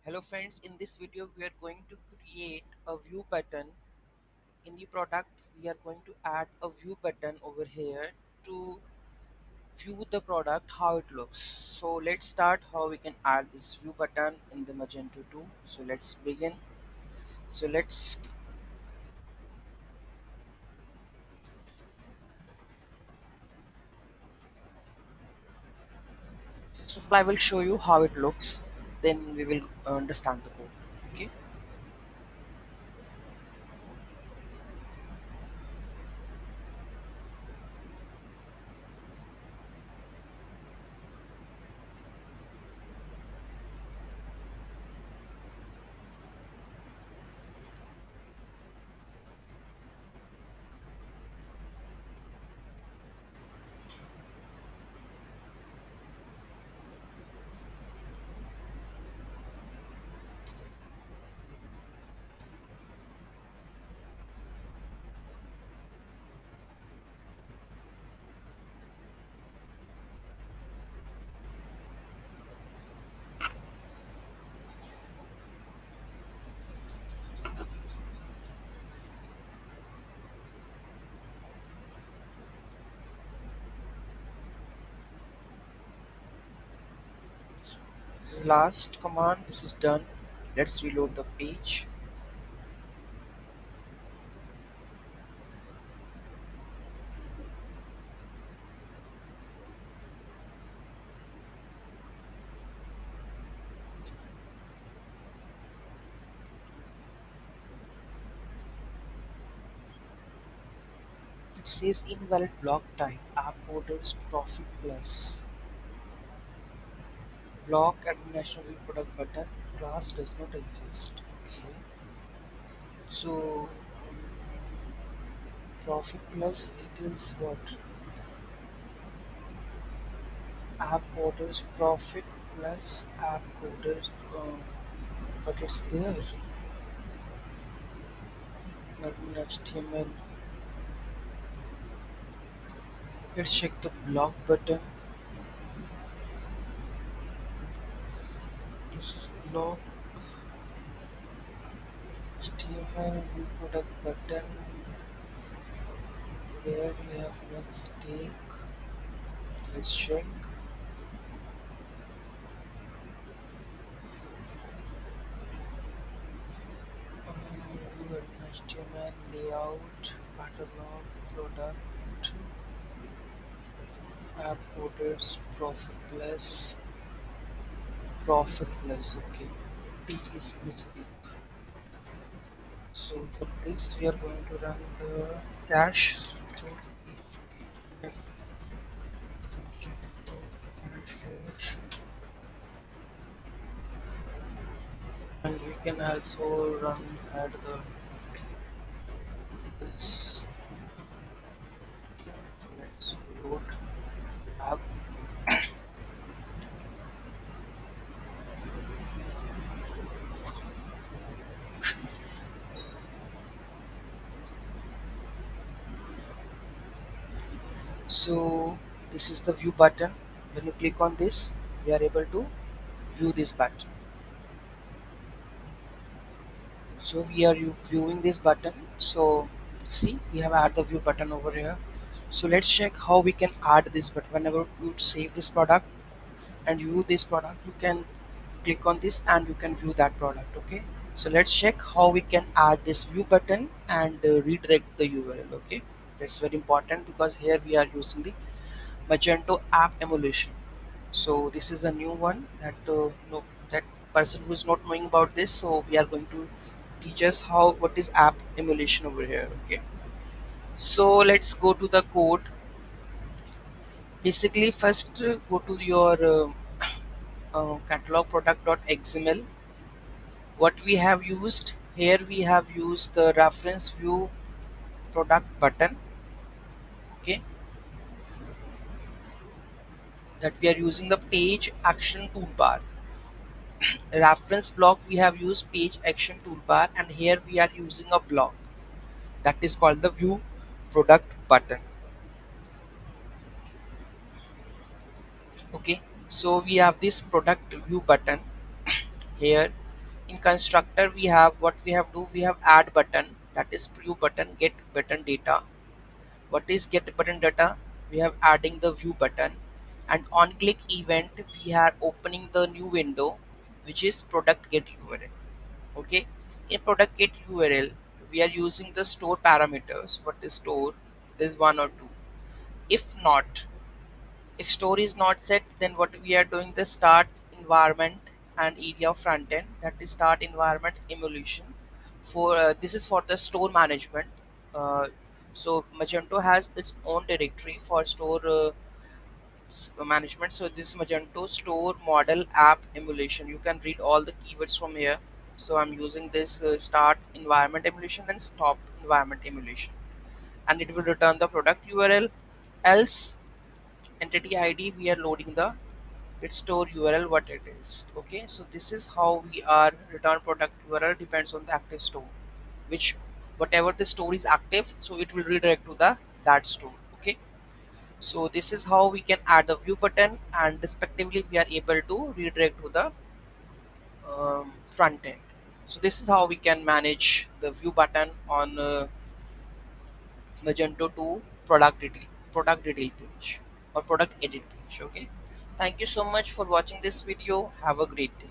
Hello friends, in this video we are going to create a view button in the product. We are going to add a view button over here to view the product how it looks. So let's start how we can add this view button in the Magento 2. So let's begin. So let's first of all I will show you how it looks, then we will understand the code. Okay. This is last command. This is done. Let's reload the page. It says invalid block type app orders profit plus block at national view product button class does not exist. Okay. So profit plus it is what app orders profit plus app orders, but it's there not in HTML. Let's check the block button. This is block HTML view product button where we have mistake. Let's check. View HTML layout catalog product app orders profit plus. Okay, P is mistake. So for this we are going to run the dash and we can also run add the this. Let's load app. So this is the view button. When you click on this, we are able to view this button. So we are viewing this button. So see, we have add the view button over here. So let's check how we can add this button. Whenever you save this product and view this product, you can click on this and you can view that product. Okay, so let's check how we can add this view button and redirect the URL. Okay, that's very important because here we are using the Magento app emulation. So this is the new one that no, that person who is not knowing about this, so we are going to teach us how what is app emulation over here. Okay, so let's go to the code. Basically first go to your catalog product.xml. What we have used here, we have used the reference view product button. Okay, that we are using the page action toolbar. Reference block we have used page action toolbar, and here we are using a block that is called the view product button. Okay, so we have this product view button here. In constructor, we have what we have do, we have add button, that is view button, get button data. What is get button data? We have adding the view button, and on click event we are opening the new window, which is product get URL. Okay, in product get URL we are using the store parameters. What is store? There's one or two. If not, if store is not set, then what we are doing, the start environment and area of front end, that is start environment emulation. For this is for the store management. So Magento has its own directory for store management. So this Magento store model app emulation, you can read all the keywords from here. So I'm using this start environment emulation and stop environment emulation, and it will return the product URL. Else entity ID, we are loading the its store URL, what it is. Okay, so this is how we are return product URL depends on the active store, which whatever the store is active, so it will redirect to the that store. Okay, so this is how we can add the view button, and respectively we are able to redirect to the front end. So this is how we can manage the view button on Magento 2 product detail page or product edit page. Okay, thank you so much for watching this video. Have a great day.